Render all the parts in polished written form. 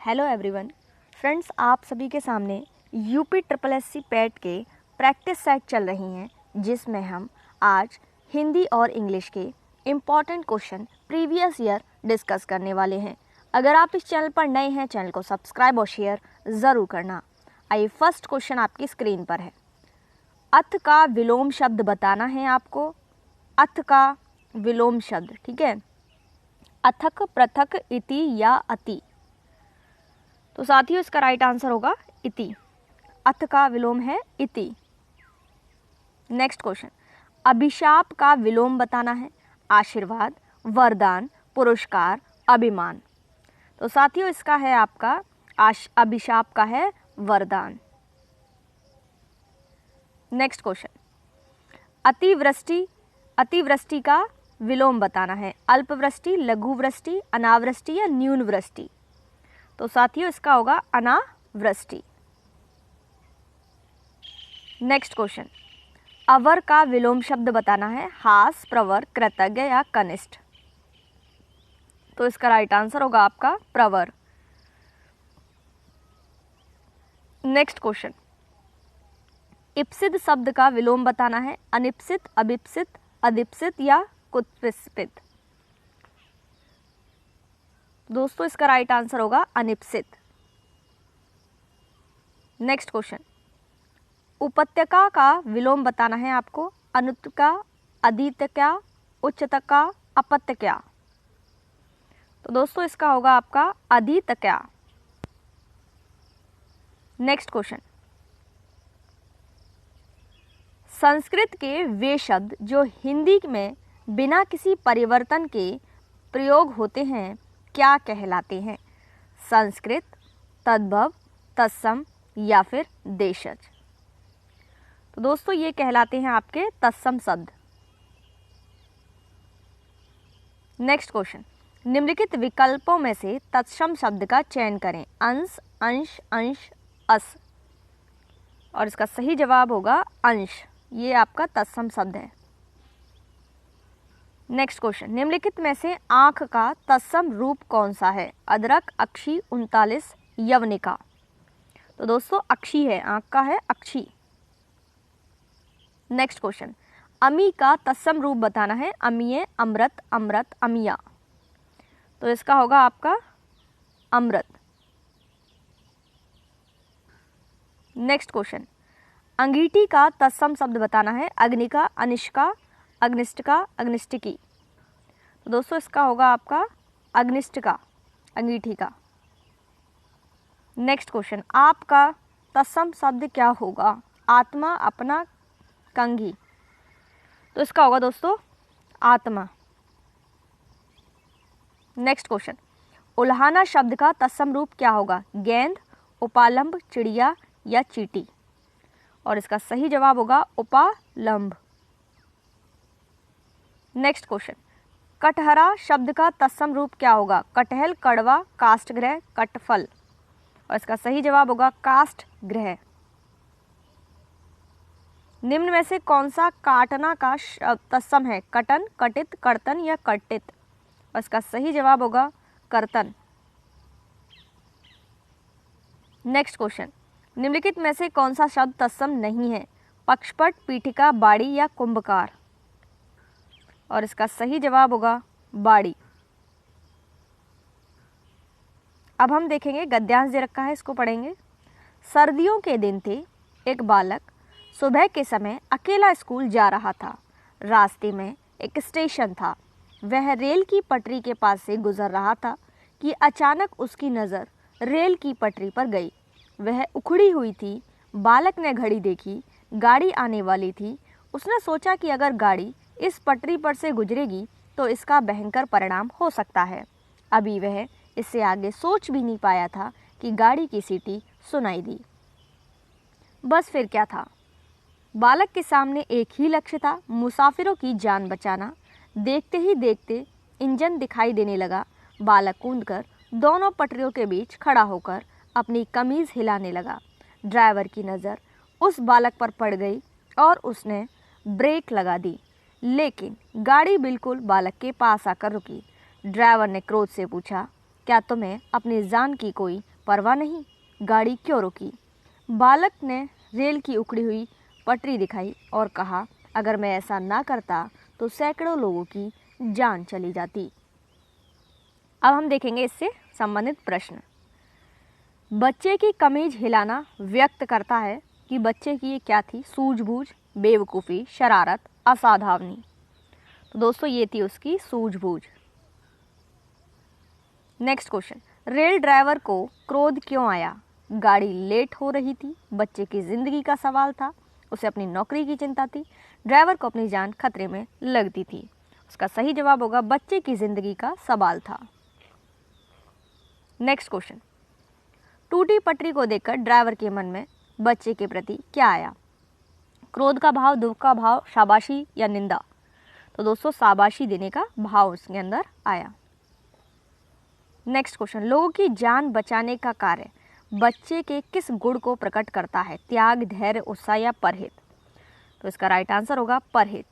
Hello everyone friends, आप सभी के सामने यूपी ट्रिपल एससी पैट के प्रैक्टिस सेट चल रही हैं, जिसमें हम आज हिंदी और इंग्लिश के important question previous year discuss करने वाले हैं। अगर आप इस चैनल पर नए हैं, चैनल को सब्सक्राइब और शेयर ज़रूर करना। आइए, फर्स्ट क्वेश्चन आपकी स्क्रीन पर है। अथ का विलोम शब्द बताना है आपको। अथ का विलोम शब्द, ठीक है। अथक, पृथक, इति या अति। तो साथियों, इसका राइट आंसर होगा इति। अथ का विलोम है इति। नेक्स्ट क्वेश्चन, अभिशाप का विलोम बताना है। आशीर्वाद, वरदान, पुरस्कार, अभिमान। तो साथियों, इसका है आपका अभिशाप का है वरदान। नेक्स्ट क्वेश्चन, अतिवृष्टि, अतिवृष्टि का विलोम बताना है। अल्पवृष्टि, लघुवृष्टि, अनावृष्टि या न्यून वृष्टि। तो साथियों, इसका होगा अनावृष्टि। नेक्स्ट क्वेश्चन, अवर का विलोम शब्द बताना है। हास, प्रवर, कृतज्ञ या कनिष्ठ। तो इसका राइट आंसर होगा आपका प्रवर। नेक्स्ट क्वेश्चन, इप्सित शब्द का विलोम बताना है। अनिप्सित, अभिप्सित, अधिप्सित या कुत्सित। दोस्तों, इसका राइट आंसर होगा अनिप्सित। नेक्स्ट क्वेश्चन, उपत्यका का विलोम बताना है आपको। अनुत्का, अधीत्यका, उच्चतका, अपत्यका। तो दोस्तों, इसका होगा आपका अधीत्यका। नेक्स्ट क्वेश्चन, संस्कृत के वे शब्द जो हिंदी में बिना किसी परिवर्तन के प्रयोग होते हैं क्या कहलाते हैं। संस्कृत, तद्भव, तत्सम या फिर देशज। तो दोस्तों, ये कहलाते हैं आपके तत्सम शब्द। नेक्स्ट क्वेश्चन, निम्नलिखित विकल्पों में से तत्सम शब्द का चयन करें। अंश, अंश, अंश, अस। और इसका सही जवाब होगा अंश। ये आपका तत्सम शब्द है। नेक्स्ट क्वेश्चन, निम्नलिखित में से आंख का तत्सम रूप कौन सा है। अदरक, अक्षी, 39, यवनिका। तो दोस्तों, अक्षी है, आंख का है अक्षी। नेक्स्ट क्वेश्चन, अमी का तत्सम रूप बताना है। अमीय, अमृत, अमृत, अमिया। तो इसका होगा आपका अमृत। नेक्स्ट क्वेश्चन, अंगीठी का तत्सम शब्द बताना है। अग्निका, अनिष्का, अग्निष्टिका, अग्निष्टिकी। तो दोस्तों, इसका होगा आपका अग्निष्टिका, अंगीठी का। नेक्स्ट क्वेश्चन, आपका तत्सम शब्द क्या होगा। आत्मा, अपना, कंघी। तो इसका होगा दोस्तों आत्मा। नेक्स्ट क्वेश्चन, उल्हाना शब्द का तत्सम रूप क्या होगा। गेंद, उपालंब, चिड़िया या चींटी। और इसका सही जवाब होगा उपालंब। नेक्स्ट क्वेश्चन, कटहरा शब्द का तत्सम रूप क्या होगा। कटहल, कड़वा, काष्ठगृह, कटफल। और इसका सही जवाब होगा काष्ठगृह। निम्न में से कौन सा काटना का तत्सम है। कटन, कटित, कर्तन या कर्तित। और इसका सही जवाब होगा कर्तन। नेक्स्ट क्वेश्चन, निम्नलिखित में से कौन सा शब्द तत्सम नहीं है। पक्षपट, पीठिका, बाड़ी या कुंभकार। और इसका सही जवाब होगा बाड़ी। अब हम देखेंगे, गद्यांश दे रखा है, इसको पढ़ेंगे। सर्दियों के दिन थे, एक बालक सुबह के समय अकेला स्कूल जा रहा था। रास्ते में एक स्टेशन था। वह रेल की पटरी के पास से गुजर रहा था कि अचानक उसकी नज़र रेल की पटरी पर गई। वह उखड़ी हुई थी। बालक ने घड़ी देखी, गाड़ी आने वाली थी। उसने सोचा कि अगर गाड़ी इस पटरी पर से गुजरेगी तो इसका भयंकर परिणाम हो सकता है। अभी वह इससे आगे सोच भी नहीं पाया था कि गाड़ी की सीटी सुनाई दी। बस फिर क्या था। बालक के सामने एक ही लक्ष्य था, मुसाफिरों की जान बचाना। देखते ही देखते इंजन दिखाई देने लगा। बालक कूदकर दोनों पटरियों के बीच खड़ा होकर अपनी कमीज हिलाने लगा। ड्राइवर की नज़र उस बालक पर पड़ गई और उसने ब्रेक लगा दी, लेकिन गाड़ी बिल्कुल बालक के पास आकर रुकी। ड्राइवर ने क्रोध से पूछा, क्या तुम्हें अपनी जान की कोई परवाह नहीं, गाड़ी क्यों रुकी? बालक ने रेल की उखड़ी हुई पटरी दिखाई और कहा, अगर मैं ऐसा ना करता तो सैकड़ों लोगों की जान चली जाती। अब हम देखेंगे इससे संबंधित प्रश्न। बच्चे की कमीज हिलाना व्यक्त करता है कि बच्चे की ये क्या थी? सूझबूझ, बेवकूफ़ी, शरारत, असावधानी। तो दोस्तों ये थी उसकी सूझबूझ। नेक्स्ट क्वेश्चन, रेल ड्राइवर को क्रोध क्यों आया? गाड़ी लेट हो रही थी, बच्चे की जिंदगी का सवाल था, उसे अपनी नौकरी की चिंता थी, ड्राइवर को अपनी जान खतरे में लगती थी। उसका सही जवाब होगा बच्चे की जिंदगी का सवाल था। नेक्स्ट क्वेश्चन, टूटी पटरी को देखकर ड्राइवर के मन में बच्चे के प्रति क्या आया? क्रोध का भाव, दुख का भाव, शाबाशी या निंदा? तो दोस्तों शाबाशी देने का भाव उसके अंदर आया। नेक्स्ट क्वेश्चन, लोगों की जान बचाने का कार्य बच्चे के किस गुण को प्रकट करता है? त्याग, धैर्य, उत्साह या परहित? तो इसका राइट आंसर होगा परहित।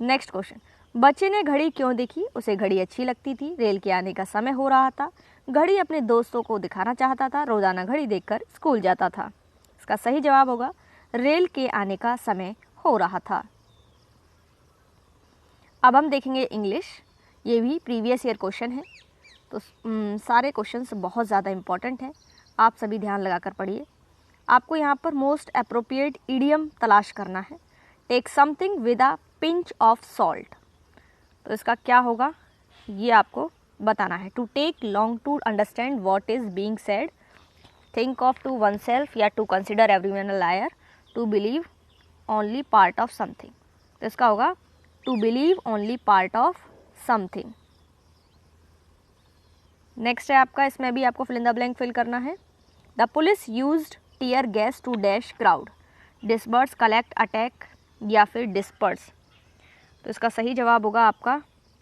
नेक्स्ट क्वेश्चन, बच्चे ने घड़ी क्यों देखी? उसे घड़ी अच्छी लगती थी, रेल के आने का समय हो रहा था, घड़ी अपने दोस्तों को दिखाना चाहता था, रोजाना घड़ी देखकर स्कूल जाता था। इसका सही जवाब होगा रेल के आने का समय हो रहा था। अब हम देखेंगे इंग्लिश। ये भी प्रीवियस ईयर क्वेश्चन है, तो सारे क्वेश्चंस बहुत ज़्यादा इंपॉर्टेंट हैं, आप सभी ध्यान लगाकर पढ़िए। आपको यहाँ पर मोस्ट अप्रोप्रिएट इडियम तलाश करना है। Take something with a pinch of salt, तो इसका क्या होगा ये आपको बताना है। To take long to understand what is being said, think of to oneself या to consider everyone a liar, to believe only part of something. तो इसका होगा to believe only part of something. Next है आपका, इसमें भी आपको fill in the blank fill करना है। The police used tier gas to dash crowd, disburse, collect, attack या फिर डिस्पर्स? तो इसका सही जवाब होगा आपका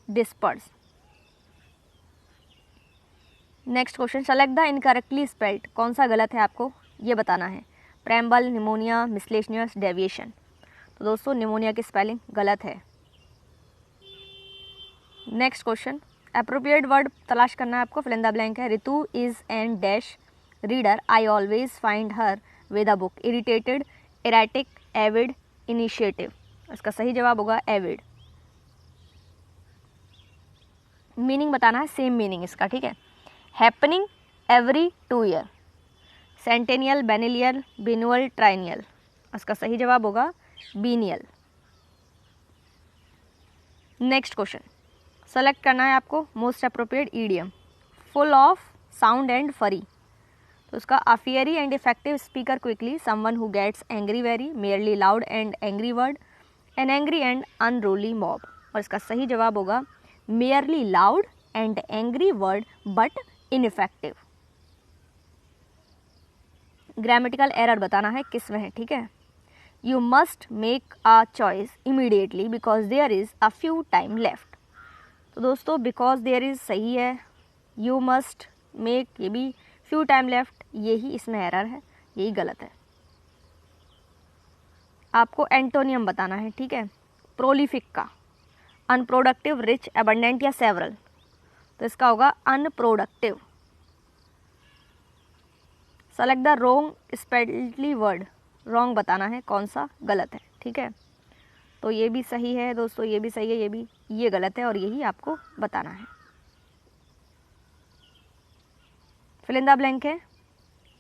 disperse. Next question, select the incorrectly spelled, कौन सा गलत है आपको ये बताना है। Preamble, pneumonia, miscellaneous, deviation? तो दोस्तों निमोनिया की स्पेलिंग गलत है। नेक्स्ट क्वेश्चन, अप्रोप्रिएट वर्ड तलाश करना है आपको, फिल इन द ब्लैंक है। Ritu is an dash reader, I always find her with a book, irritated, erratic, Avid, initiative? इसका सही जवाब होगा एविड। मीनिंग बताना है, सेम मीनिंग इसका, ठीक है। Happening every 2 year, centennial, biennial, biannual, triennial? इसका सही जवाब होगा बीनियल। नेक्स्ट क्वेश्चन, सेलेक्ट करना है आपको most appropriate idiom. Full of sound and fury, तो उसका a fiery and effective speaker quickly, someone who gets angry very, merely loud and angry word, an angry and unruly mob? और इसका सही जवाब होगा merely loud and angry word but ineffective. Grammatical error बताना है किस में है, ठीक है। You must make a choice immediately because there is a few time left. तो दोस्तों बिकॉज देयर इज सही है, यू मस्ट मेक ये भी, फ्यू टाइम लेफ्ट यही इसमें एरर है, यही गलत है। आपको एंटोनियम बताना है, ठीक है। प्रोलिफिक का अनप्रोडक्टिव, रिच, एबंडेंट या सेवरल? तो इसका होगा unproductive. Select the wrong spelledly word, wrong बताना है कौन सा गलत है, ठीक है। तो ये भी सही है दोस्तों, ये भी सही है, ये भी, ये गलत है और यही आपको बताना है। फिल इन द ब्लैंक है।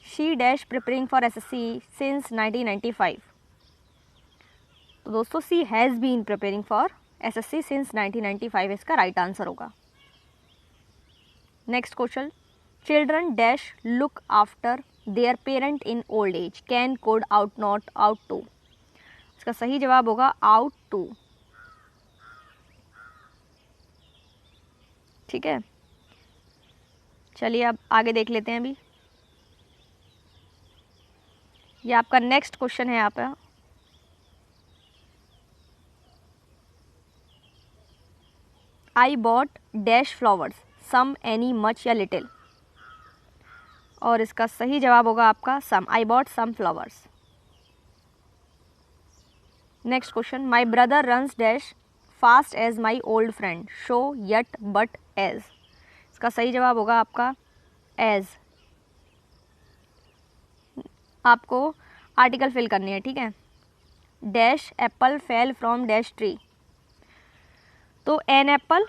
She dash preparing for SSC since 1995। तो दोस्तों she has been preparing for SSC since 1995 इसका राइट आंसर होगा। Next question, children dash look after their parent in old age, can, could, ought, not, ought to? इसका सही जवाब होगा out to, ठीक है। चलिए अब आगे देख लेते हैं। अभी ये आपका नेक्स्ट क्वेश्चन है यहाँ पे। I bought dash flowers, some, any, much या लिटिल? और इसका सही जवाब होगा आपका some, I bought some flowers. Next question, my brother runs dash fast as my old friend, so, yet, but, as? इसका सही जवाब होगा आपका एज, आपको आर्टिकल फिल करनी है, ठीक है। Dash Apple fell from dash tree, तो एन एप्पल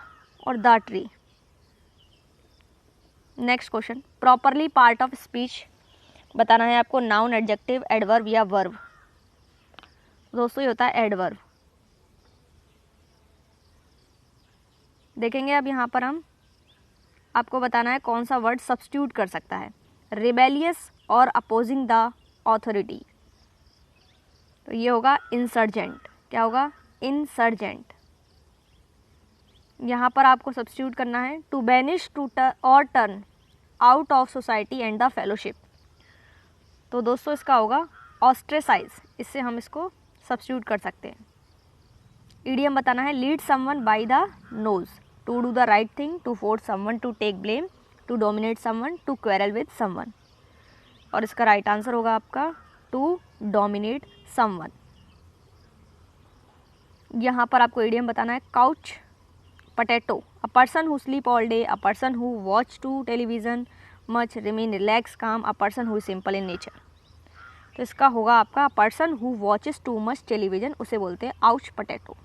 और the tree. Next question, properly part of speech बताना है आपको, नाउन, एडजेक्टिव, एडवर्ब या वर्ब। दोस्तों ये होता है एडवर्ब। देखेंगे अब यहाँ पर हम आपको बताना है कौन सा वर्ड सब्स्टिट्यूट कर सकता है, रिबेलियस और अपोजिंग द ऑथोरिटी। तो ये होगा इंसर्जेंट। क्या होगा? इंसर्जेंट। यहाँ पर आपको सब्स्टिट्यूट करना है टू बैनिश, टू और turn out of society and the fellowship. तो दोस्तों इसका होगा ऑस्ट्रेसाइज, इससे हम इसको सब्स्टिट्यूट कर सकते हैं। इडियम बताना है, lead someone by the nose, to do the right thing, to force someone to take blame, to dominate someone, to quarrel with someone. और इसका राइट आंसर होगा आपका टू डोमिनेट समवन। यहाँ पर आपको इडियम बताना है, couch potato, a person who sleep all day, a person who watch too television much, remain relax calm, a person who is simple in nature. तो इसका होगा आपका person who watches too much television, उसे बोलते हैं ouch potato.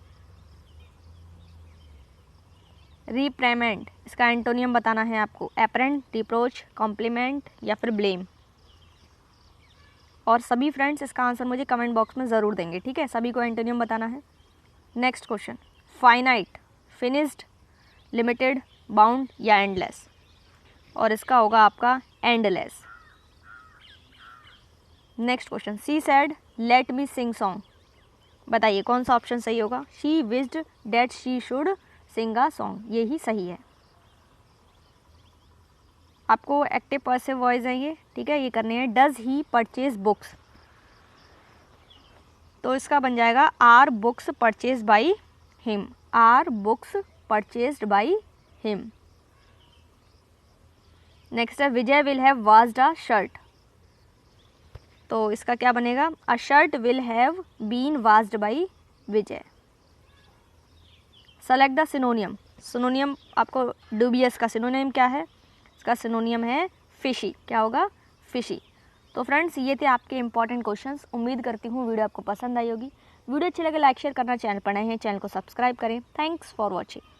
रिप्रेमेंड, इसका antonym बताना है आपको, एपरेंट, रिप्रोच, कॉम्प्लीमेंट या फिर ब्लेम। और सभी फ्रेंड्स इसका आंसर मुझे कमेंट बॉक्स में ज़रूर देंगे, ठीक है। सभी को एंटोनियम बताना है। Next question, finite, finished, limited, bound या एंडलेस। और इसका होगा आपका endless. Next question, she said let me sing song, बताइए कौन सा ऑप्शन सही होगा। She wished that she should sing a song, ये ही सही है। आपको एक्टिव पैसिव वॉइस है ये, ठीक है, ये करने हैं। डज ही परचेज बुक्स, तो इसका बन जाएगा are books purchase by him, are books purchased by him. Next है, Vijay will have washed a shirt, तो इसका क्या बनेगा, a shirt will have been washed by Vijay. Select the synonym, synonym आपको डूबियस का सिनोनियम क्या है, इसका सिनोनियम है फिशी। क्या होगा? फिशी। तो फ्रेंड्स ये थे आपके इंपॉर्टेंट क्वेश्चंस। उम्मीद करती हूँ वीडियो आपको पसंद आई होगी। वीडियो अच्छी लगे लाइक शेयर करना, चैनल पर नए हैं चैनल को सब्सक्राइब करें। Thanks for watching.